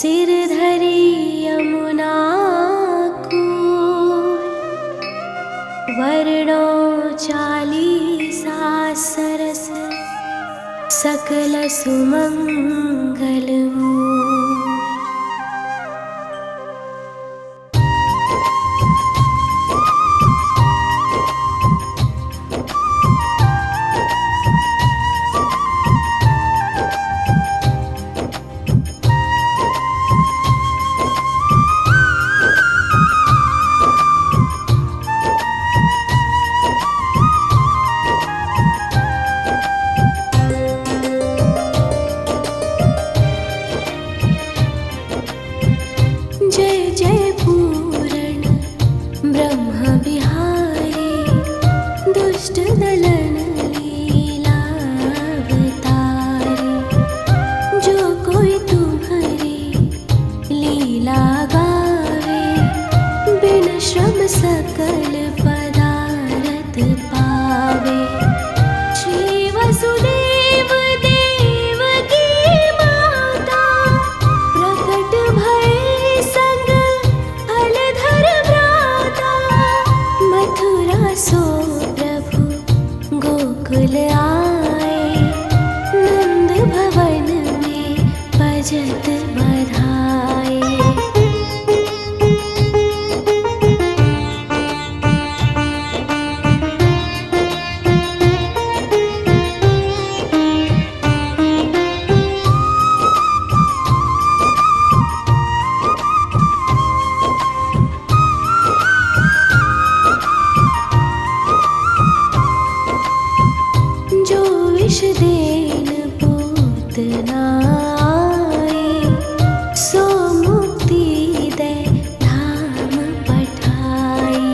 सिर धरी यमुना कूल, वर्णो चालीसा सरस, सकल सुमंगल मूल। जय जय पूरण ब्रह्म बिहारी, दुष्ट दलन लीलावतारी। जो कोई तुम्हारी लीला गावे, बिन श्रम सकल पदारथ पावे। श्री वसुदेव देवकी माता, प्रकट भय संग फलधर भ्राता। मथुरा सो प्रभु गोकुल आए, नंद भवन में बजत बधाए। जो विष देन पूतना आए, सो मुक्ति दे धाम पठाई।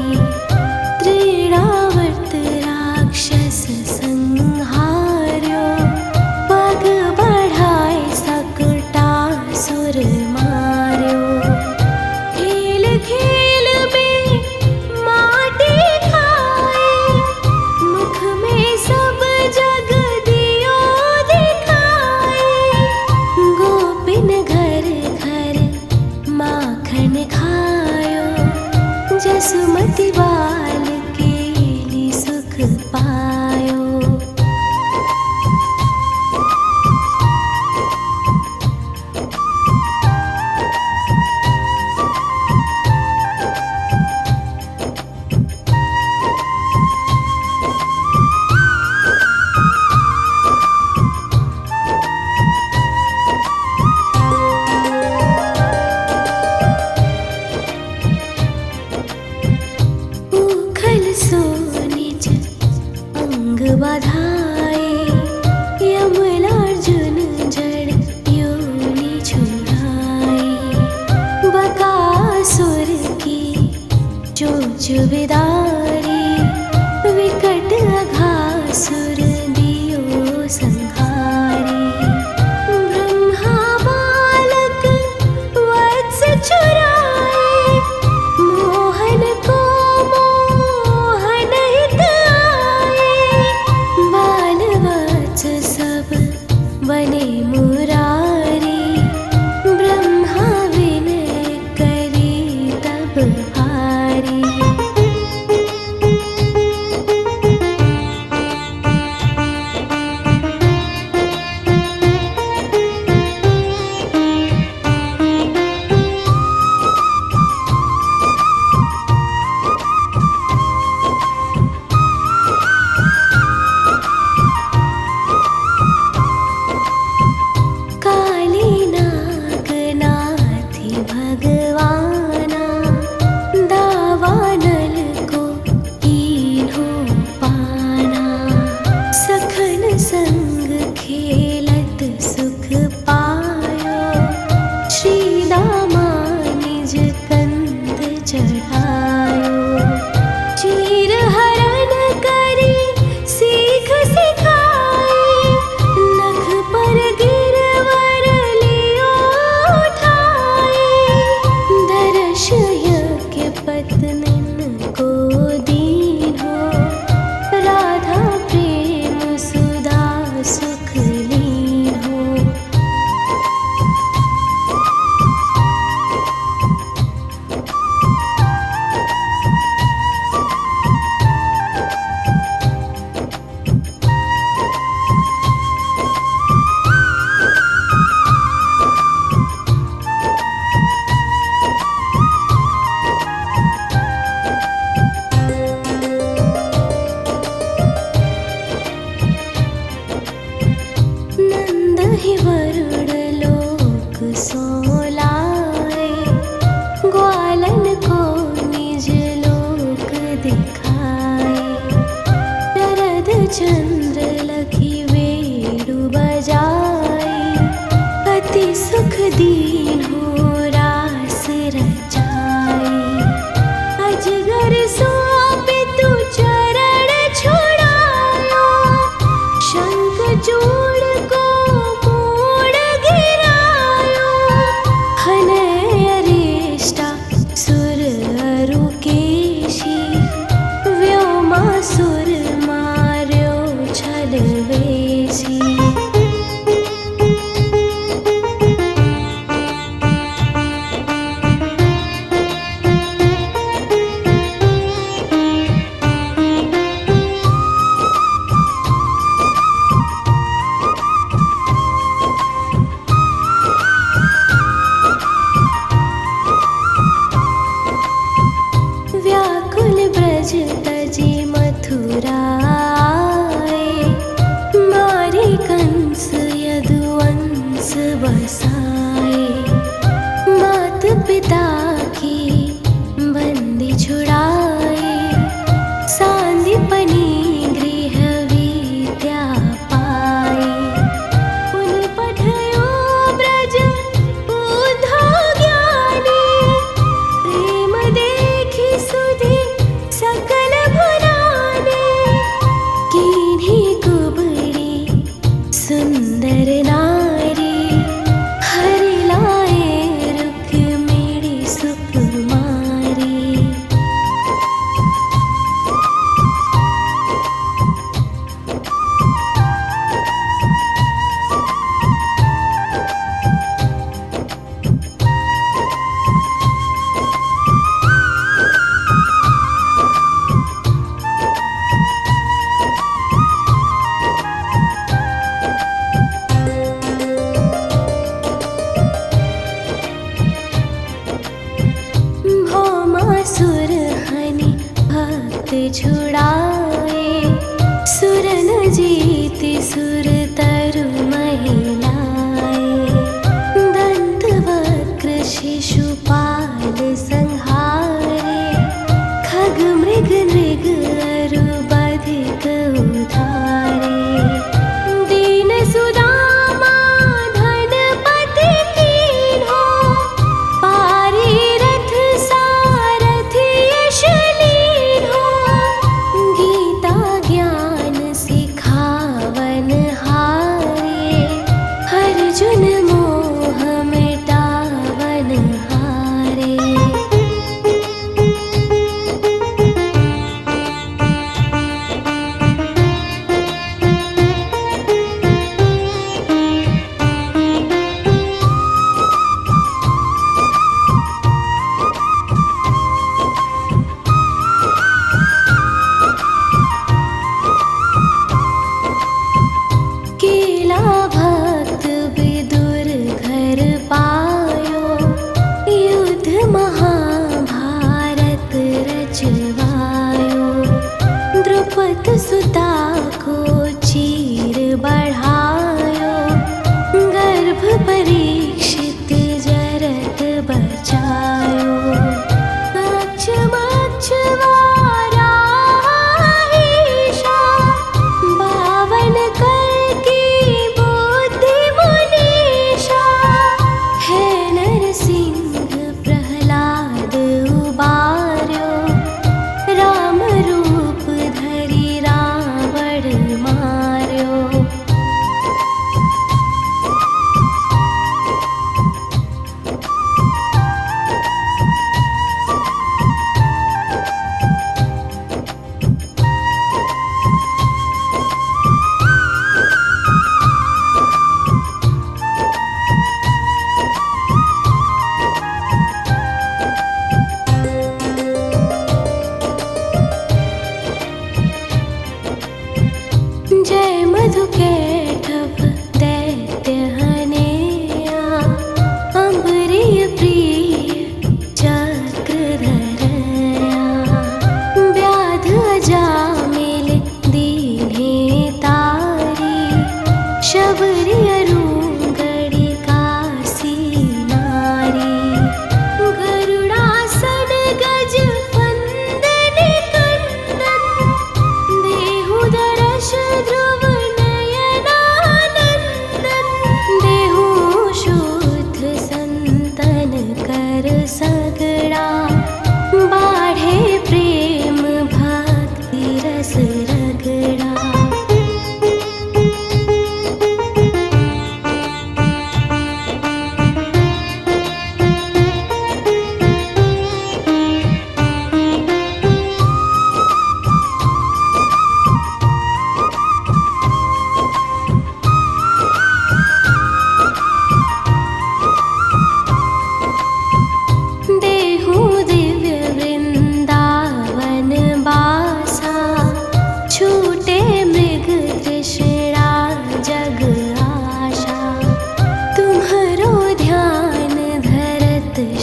त्रिरावर्त राक्षस संहार्यो, पग बढ़ाए सकटासुर मार्यो। खेल खेल में माटी खाए, मुख में सब जग दियो दिखाए। गोपिन घर घर माखन खायो, जसुमति बाल केली सुख पायो। उखल सो निज अंग बधाए, यमलार्जुन जड़ योनि छुड़ाए। बकासुर की चोंच विदारी, विकट अघासुर दियो संहारी। ब्रह्मा बालक वत्स चुराए, मोहन को मोहन हित आए। बाल वत्स सब बने मुरारी, ब्रह्मा विनय करी तब हारी। अति सुख दीन्हो रास रचाए। अजगर सौंपे तू चरण छुड़ायो, शंख चूड़ को मोड़ गिरायो। हनय अरिष्टा सुर अरुकेशी, व्योमासुर मार्यो छलवेशी। व्याकुल ब्रज तजे मथुरा आए, मारे कंस यदुवंश बसाए। मात पिता की बंदी छुड़ाए, सांदीपनि गृह विद्या पाए। पुन पठयो ब्रज बुद्धो ज्ञानी, प्रेम देखि सुधि सकल भुलाने। कीन्ही कुबड़ी सुंदर नारी, हरि लाए रुक्मिणी सुकुमारी। भौमासुर हनि भक्त छुड़ाए, सुरन जीति सुर तरु महिलाए। दंत वक्र शिशुपाल संहारे, खग मृग नृग अरु बधिक उधारे। दीन सुदामा धनपति कीन्हो, पारी रथ सारथि यश लीन्हो।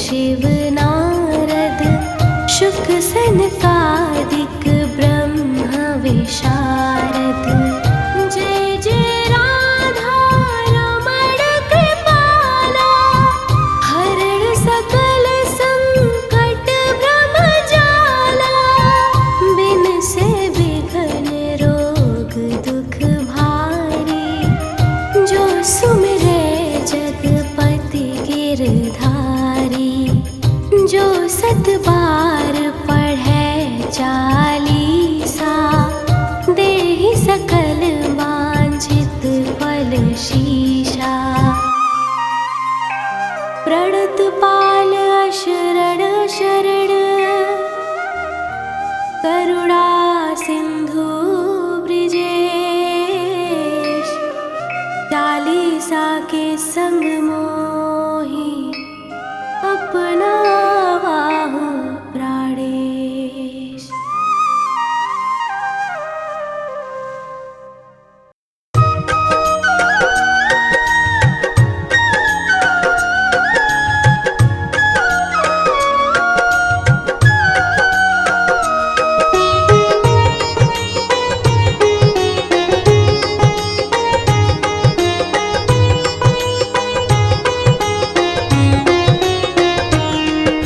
शिव नारद शुक सनकादिक ब्रह्म विशारद। जय जय राधा रमण कृपाला, हरण सकल संकट भ्रम जाला। बिन से विघ्न रोग दुख भारी, जो सुमिरे जगपति गिरधारी। जो सत बार पढ़े चालीसा, देहि सकल वांछित फल शीशा। प्रणत पाल अशरण शरण, करुणा सिंधु ब्रिजेश। चालीसा के संग मोहि अपना बाहु प्राणेश।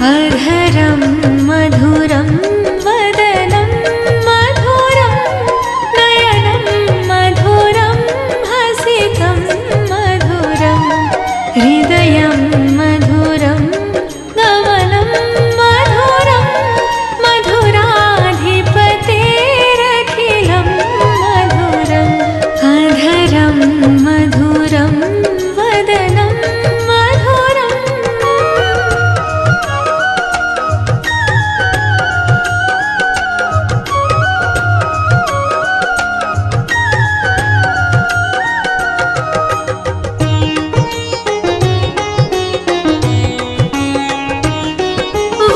अधरं मधुरं वदनं मधुरं, नयनं मधुरं हसितं मधुरं। हृदयं मधुरं गमनं मधुरं, मधुराधिपतेरखिलं मधुरम्। अधरं मधुरं वदनं मधुरम्।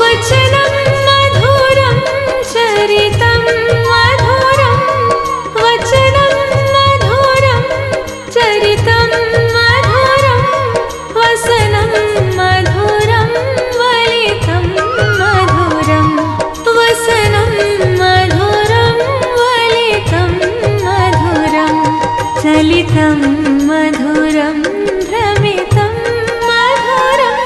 वचनं मधुरं चरितं मधुरं, वचनं मधुरं चरितं मधुरं। वसनं मधुरं वलितं मधुरं, वसनं मधुरं वलितं मधुरं। चलितं मधुरं भ्रमितं मधुरं,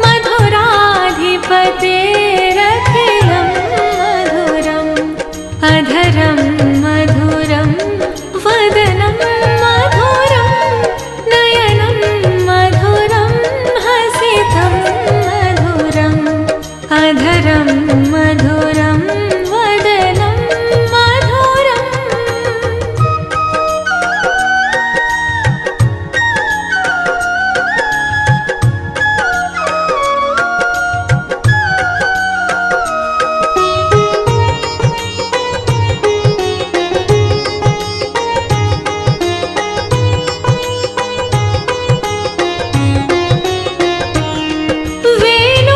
मधुराधिपतेरखिलं मधुरम्। अधरं मधुरं वदनं मधुरं, नयनं मधुरं हसितं मधुरम्। अधरं मधुरं वदनं मधुरम्।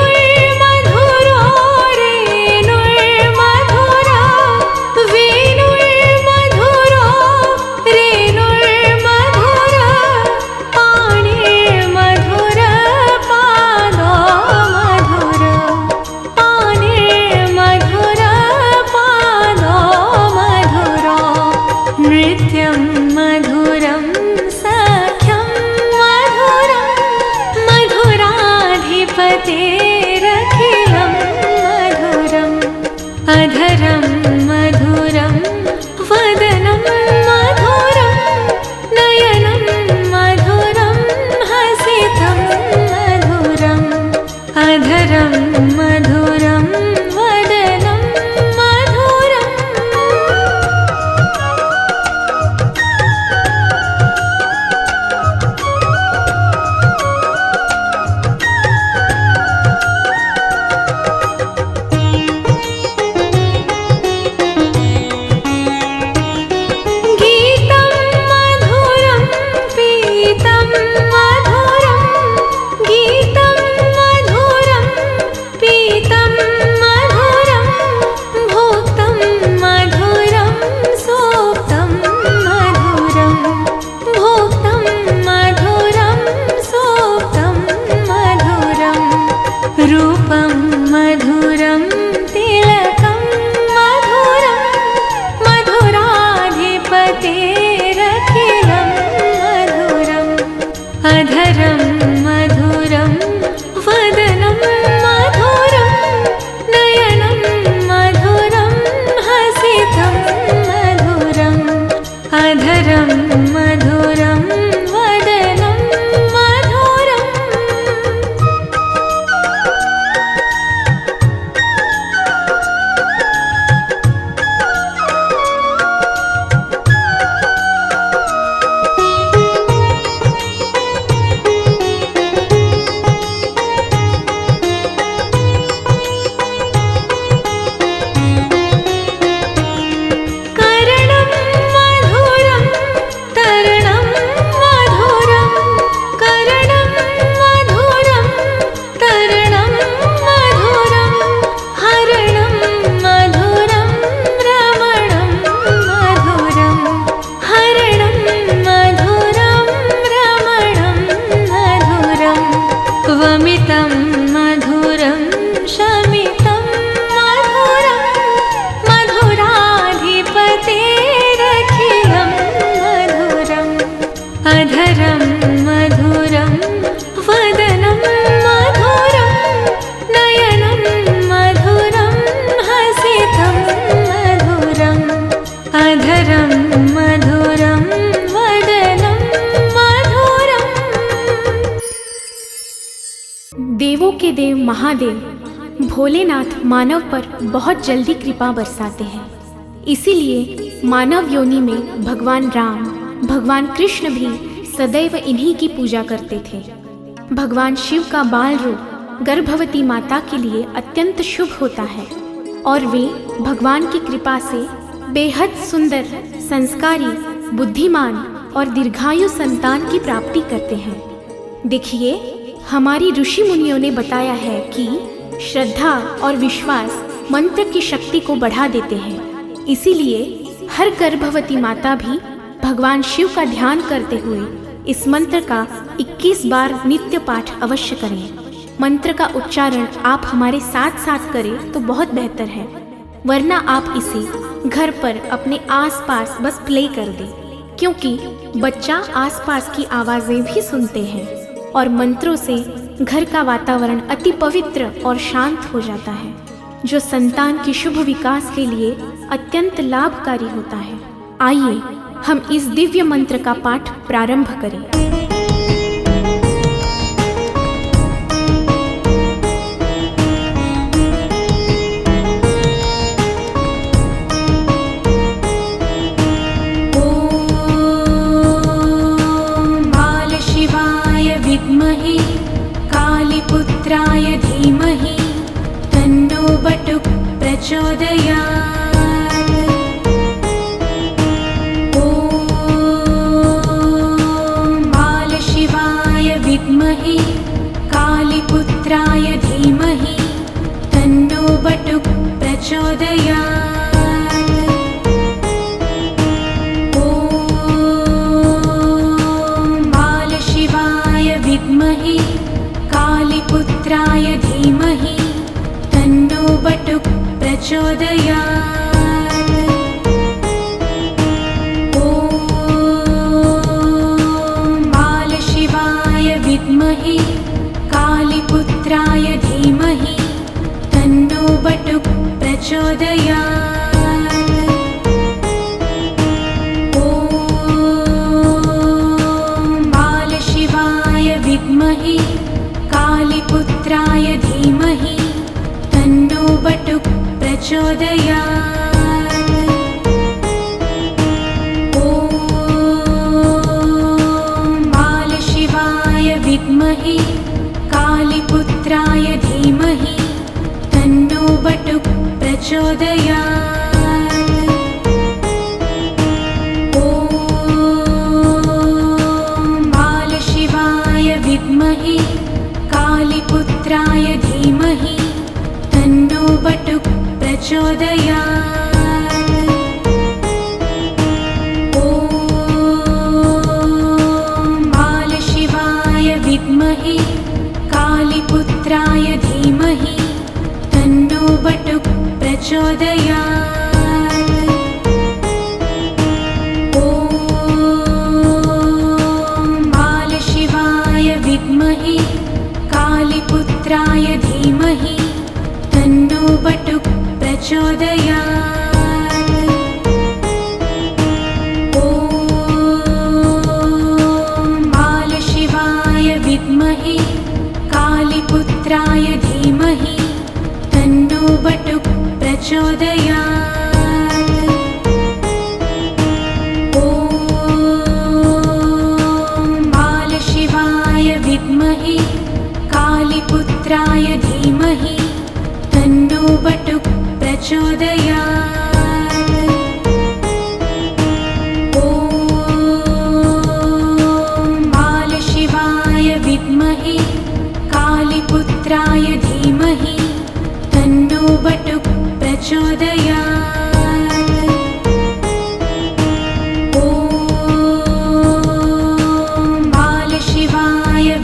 वेणुर्मधुरो रेणुर्मधुरा, वेणुर्मधुरो रेणुर्मधुरा। पाणिर्मधुर पादो मधुर, पाणिर्मधुर पादो मधुरो। नृत्यं मधुरं सख्यं मधुरं, मधुराधिपतेरखिलं मधुरम्। अधरं मधुरं वदनं मधुरं, नयनं मधुरं हसितं मधुरम्। अधरं मधुरं वदनं मधुरम्। देवों के देव महादेव भोलेनाथ मानव पर बहुत जल्दी कृपा बरसाते हैं। इसीलिए मानव योनि में भगवान राम, भगवान कृष्ण भी सदैव इन्हीं की पूजा करते थे। भगवान शिव का बाल रूप गर्भवती माता के लिए अत्यंत शुभ होता है और वे भगवान की कृपा से बेहद सुंदर, संस्कारी, बुद्धिमान और दीर्घायु संतान की प्राप्ति करते हैं। देखिए, हमारी ऋषि मुनियों ने बताया है कि श्रद्धा और विश्वास मंत्र की शक्ति को बढ़ा देते हैं। इसीलिए हर गर्भवती माता भी भगवान शिव का ध्यान करते हुए इस मंत्र का 21 बार नित्य पाठ अवश्य करें। मंत्र का उच्चारण आप हमारे साथ साथ करें तो बहुत बेहतर है, वरना आप इसे घर पर अपने आसपास बस प्ले कर दें, क्योंकि बच्चा आसपास की आवाज़ें भी सुनते हैं और मंत्रों से घर का वातावरण अति पवित्र और शांत हो जाता है, जो संतान के शुभ विकास के लिए अत्यंत लाभकारी होता है। आइए हम इस दिव्य मंत्र का पाठ प्रारंभ करें। विद्महे कालीपुत्राय धीमहि तन्नो बटुक प्रचोदयात्। ॐ बालशिवाय विद्महे कालीपुत्राय धीमहि तन्नो बटुक प्रचोदयात्। विद्महे कालीपुत्राय धीमहि तन्नो बटुक प्रचोदयात्। ॐ बालशिवाय विद्महे कालीपुत्राय धीमहि तन्नो बटुक प्रचोदयात्। विद्महे कालीपुत्राय धीमहि तन्नो बटुक प्रचोदयात्। ॐ बालशिवाय विद्महे कालीपुत्राय धीमहि तन्नो बटुक प्रचोदयात्। विद्महे कालीपुत्राय धीमहि तन्नो बटुक प्रचोदयात्। ॐ बालशिवाय विद्महे कालीपुत्राय धीमहि तन्नो बटुक प्रचोदयात्। विद्महे कालीपुत्राय धीमहि तन्नो बटुक प्रचोदयात्। ॐ बालशिवाय विद्महे कालीपुत्राय धीमहि तन्नो बटुक प्रचोदयात्। विद्महे कालीपुत्राय धीमहि तन्नो बटुक प्रचोदयात्। ॐ बालशिवाय विद्महे कालीपुत्राय धीमहि तन्नो बटुक प्रचोदयात्।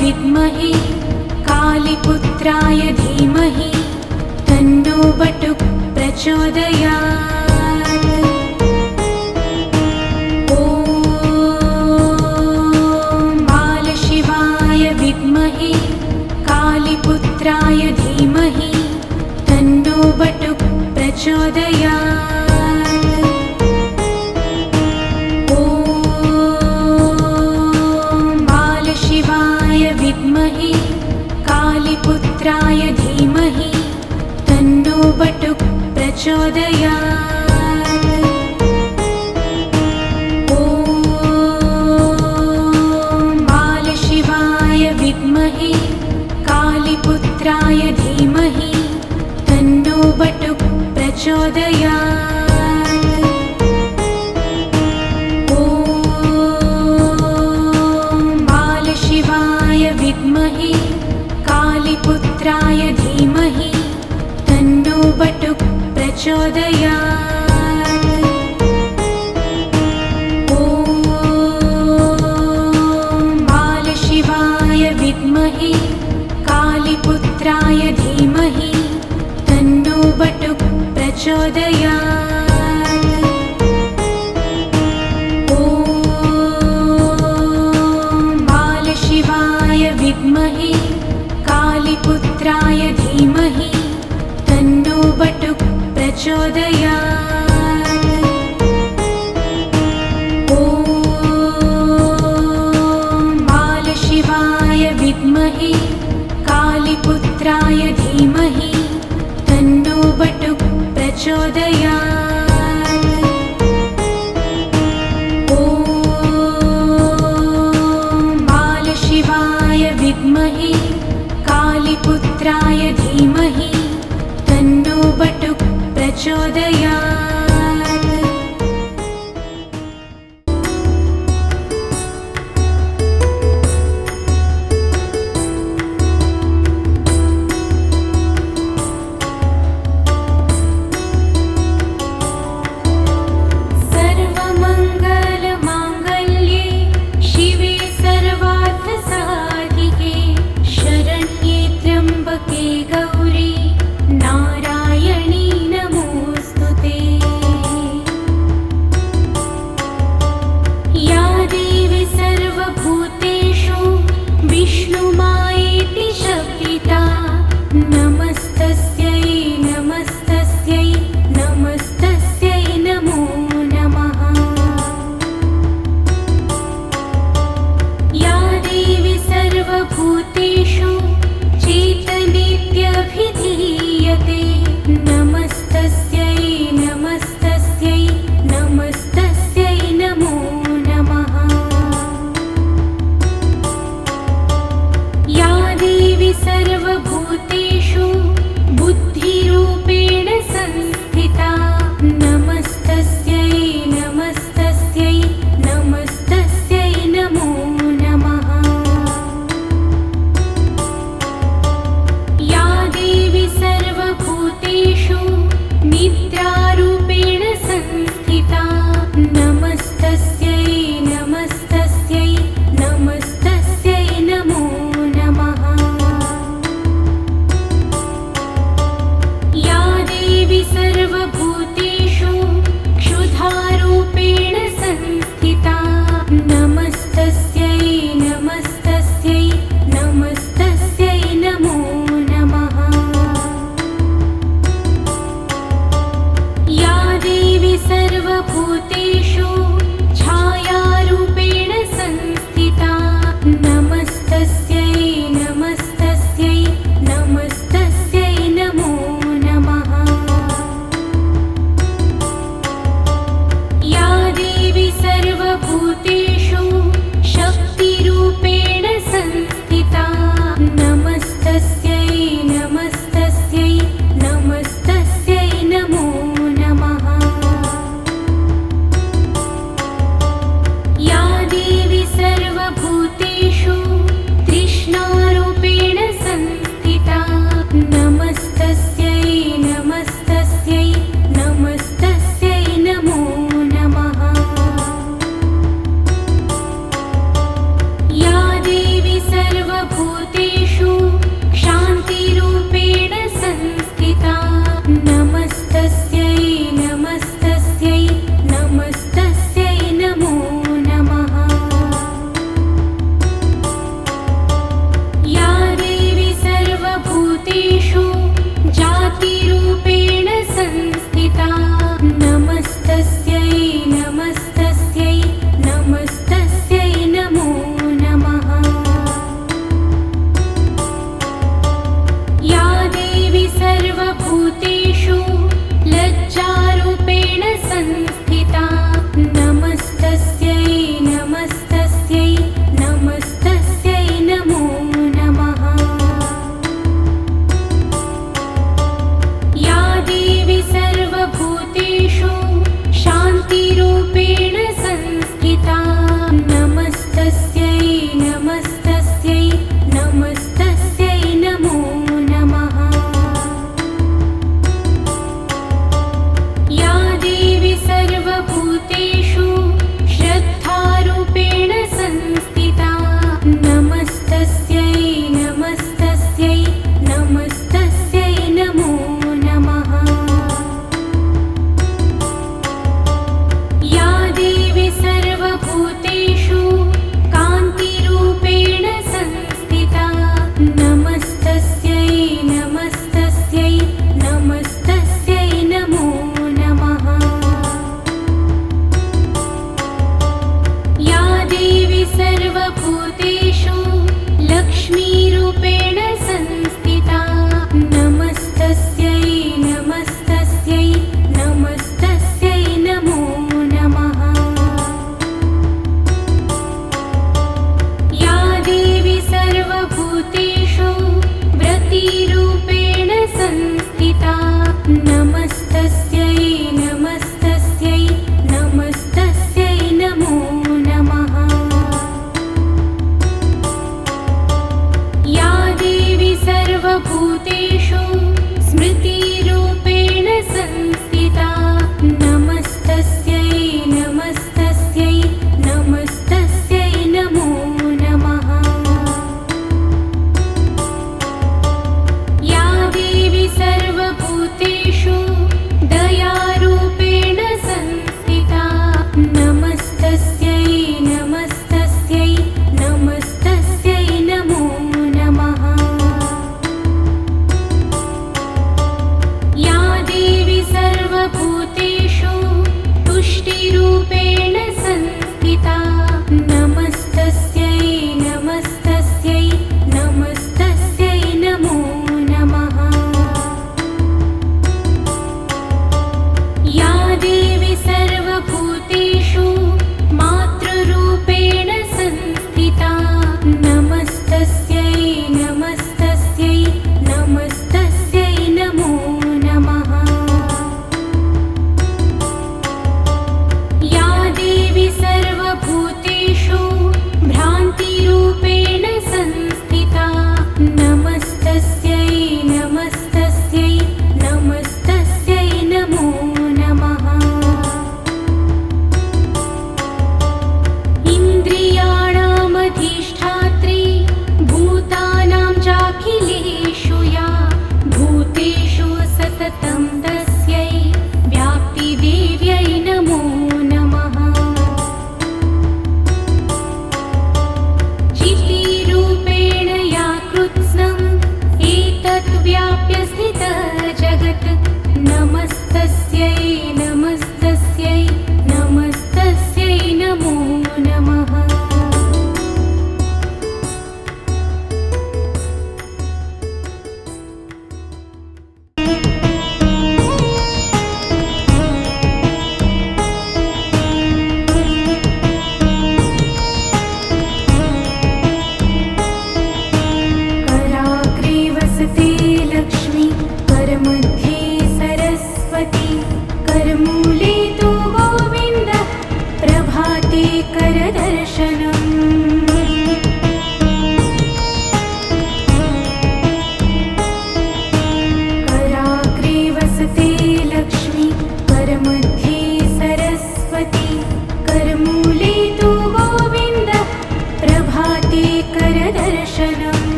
विद्महे कालीपुत्राय धीमहि तन्नो बटुक प्रचोदयात्। ॐ बालशिवाय विद्महे कालीपुत्राय धीमहि तन्नो बटुक प्रचोदयात्। ॐ बालशिवाय विद्महे प्रचोदयात् ॐ बालशिवाय विद्महे कालीपुत्राय धीमहि तन्नो बटुक प्रचोदयात् ॐ बालशिवाय विद्महे कालीपुत्राय धीमहि तन्नो बटुक प्रचोदयात् ॐ बालशिवाय विद्महे कालीपुत्राय धीमहि तन्नो बटुक प्रचोदयात् ॐ बालशिवाय विद्महे कालीपुत्राय धीमहि तन्नो बटुक प्रचोदयात् ॐ बालशिवाय विद्महे कालीपुत्राय धीमहि तन्नो बटुक प्रचोदयात् ॐ बालशिवाय विद्महे कालीपुत्राय धीमहि तन्नो बटुक प्रचोदयात् सर्वमङ्गलमाङ्गल्ये शिवे सर्वार्थसाधिके शरण्ये त्र्यम्बके गौरी नारायणी नमोऽस्तु ते।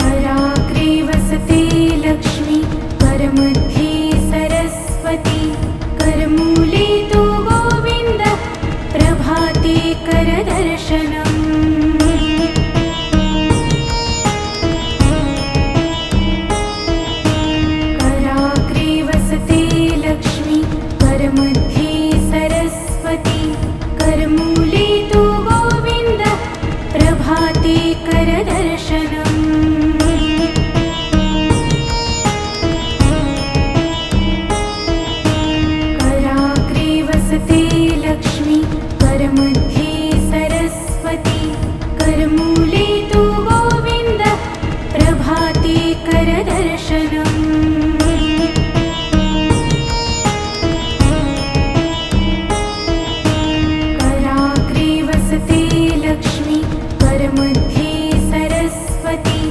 कराग्रे वसते लक्ष्मी करमध्ये सरस्वती करमूले तु गोविन्द प्रभाते करदर्शनम् कराग्रे वसते लक्ष्मी करमध्ये सरस्वती करमूले तु गोविन्द प्रभाते करदर्शनम् कराग्रे वसते लक्ष्मी करमध्ये सरस्वती करमूले तु गोविन्द प्रभाते करदर्शनम् कराग्रे वसते लक्ष्मी करमध्ये सरस्वती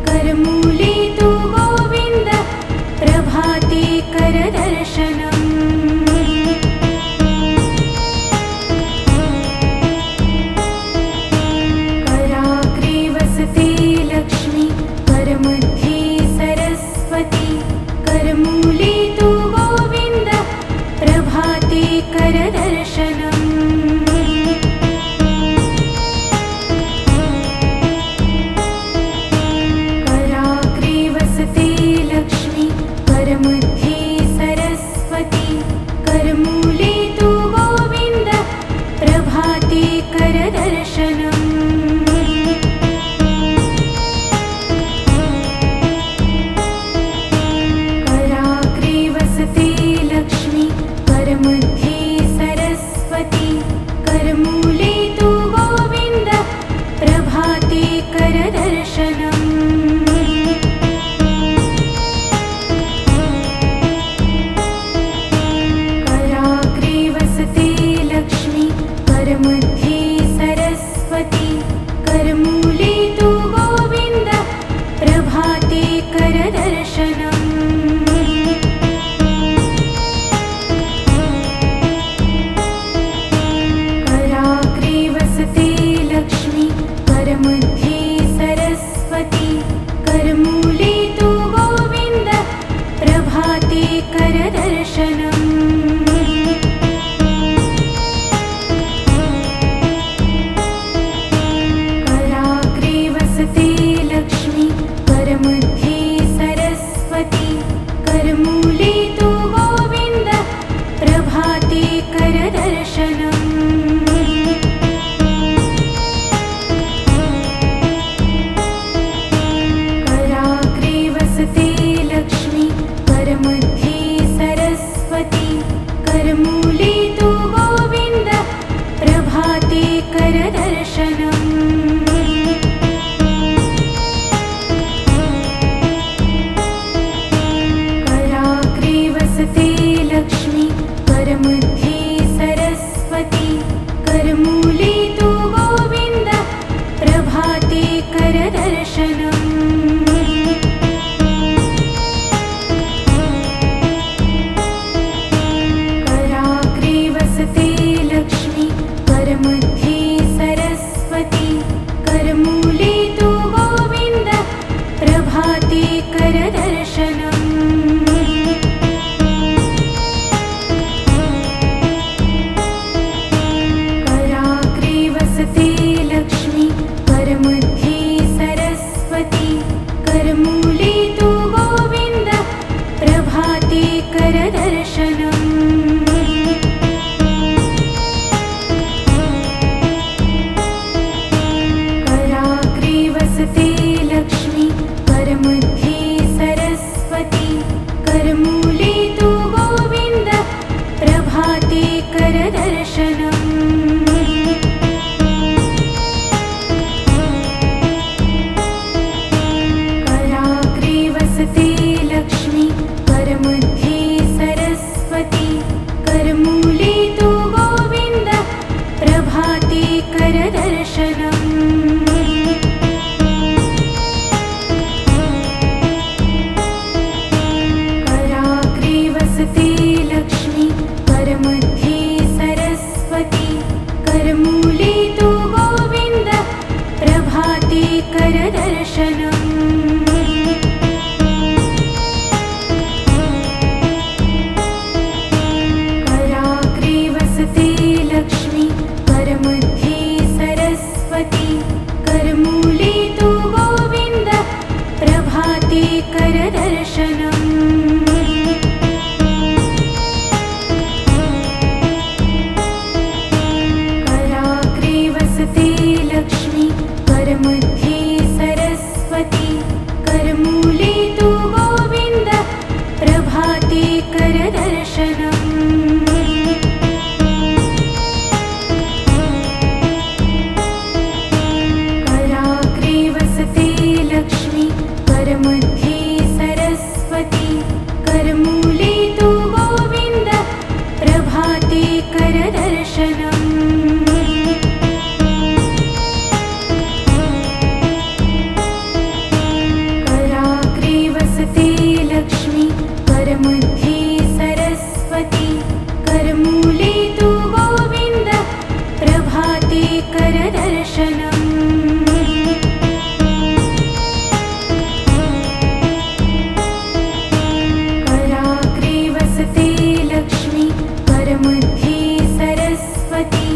करमूले तु गोविन्द प्रभाते करदर्शनम् कराग्रे वसते लक्ष्मी करमध्ये सरस्वती करमूले तु गोविन्द प्रभाते करदर्शनम् कराग्रे वसते लक्ष्मी करमध्ये सरस्वती करमूले तु गोविन्द प्रभाते करदर्शनम् कराग्रे वसते लक्ष्मी करमध्ये सरस्वती करमूले तु गोविन्द प्रभाते करदर्शनम् कराग्रे वसते लक्ष्मी करमध्ये सरस्वती करमूले तु गोविन्द प्रभाते करदर्शनम् कराग्रे वसते लक्ष्मी करमध्ये सरस्वती करमूले तु गोविन्द प्रभाते करदर्शनम् कराग्रे वसते लक्ष्मी करमध्ये सरस्वती करमूले तु गोविन्द प्रभाते करदर्शनम् कराग्रे वसते लक्ष्मी करमध्ये सरस्वती करमूले तु गोविन्द प्रभाते करदर्शनम् कराग्रे वसते लक्ष्मी करमध्ये सरस्वती करमूले तु गोविन्द प्रभाते करदर्शनम् कराग्रे वसते लक्ष्मी करमध्ये सरस्वती करमूले तु गोविन्द प्रभाते करदर्शनम् कराग्रे वसते लक्ष्मी करमध्ये सरस्वती करमूले तु गोविन्द प्रभाते करदर्शनम् कराग्रे वसते लक्ष्मी करमध्ये सरस्वती करमूले तु गोविन्द प्रभाते करदर्शनम् कराग्रे वसते लक्ष्मी करमध्ये सरस्वती करमूले तु गोविन्द प्रभाते करदर्शनम् कराग्रे वसते लक्ष्मी करमध्ये करमूले तु गोविन्द प्रभाते करदर्शनम् कराग्रे वसते लक्ष्मी करमध्ये सरस्वती करमूले तु गोविन्द प्रभाते करदर्शनम् कराग्रे वसते लक्ष्मी करमध्ये सरस्वती करमूले तु गोविन्द प्रभाते करदर्शनम् कराग्रे वसते लक्ष्मी करमध्ये सरस्वती करमूले तु गोविन्द प्रभाते करदर्शनम् कराग्रे वसते लक्ष्मी करमध्ये सरस्वती करमूले तु गोविन्द प्रभाते करदर्शनम् कराग्रे वसते लक्ष्मी करमध्ये सरस्वती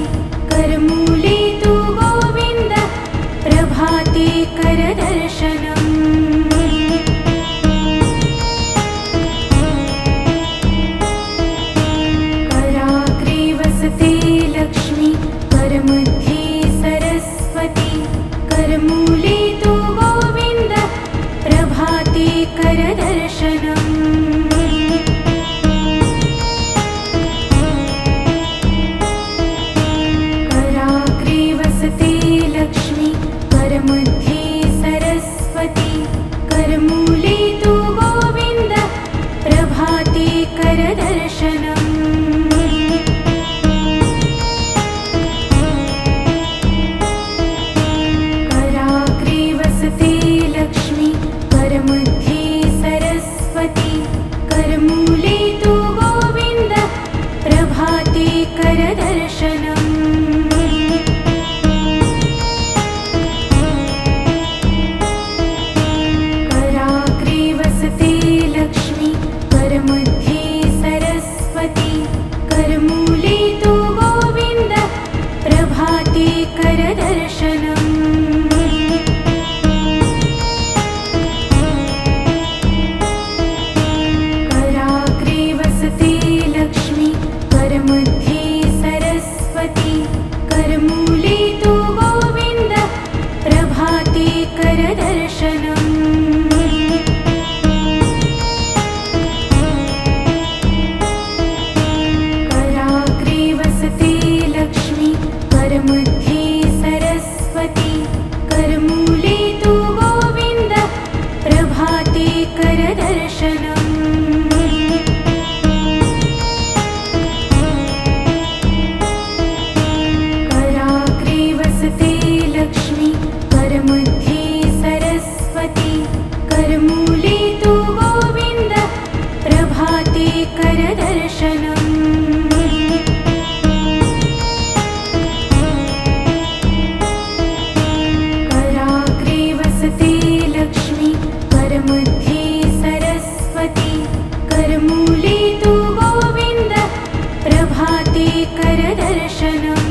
करमूले तु गोविन्द प्रभाते करदर्शनम् कराग्रे वसते लक्ष्मी करमध्ये सरस्वती करमूले तु गोविन्द प्रभाते करदर्शनम् कराग्रे वसते लक्ष्मी करमध्ये सरस्वती करमूले तु गोविन्द प्रभाते करदर्शनम् कराग्रे वसते लक्ष्मी करमध्ये सरस्वती करमूले तु गोविन्द प्रभाते करदर्शनम् कराग्रे वसते लक्ष्मी करमध्ये सरस्वती करमूले तु गोविन्द प्रभाते करदर्शनम् कराग्रे वसते लक्ष्मी करमध्ये सरस्वती करमूले तु गोविन्द प्रभाते करदर्शनम् कराग्रे वसते लक्ष्मी करमध्ये सरस्वती करमूले तु गोविन्द प्रभाते करदर्शनम् कराग्रे वसते लक्ष्मी करमध्ये सरस्वती करमूले तु गोविन्द प्रभाते करदर्शनम् कराग्रे वसते लक्ष्मी करमध्ये सरस्वती करमूले तु गोविन्द प्रभाते करदर्शनम्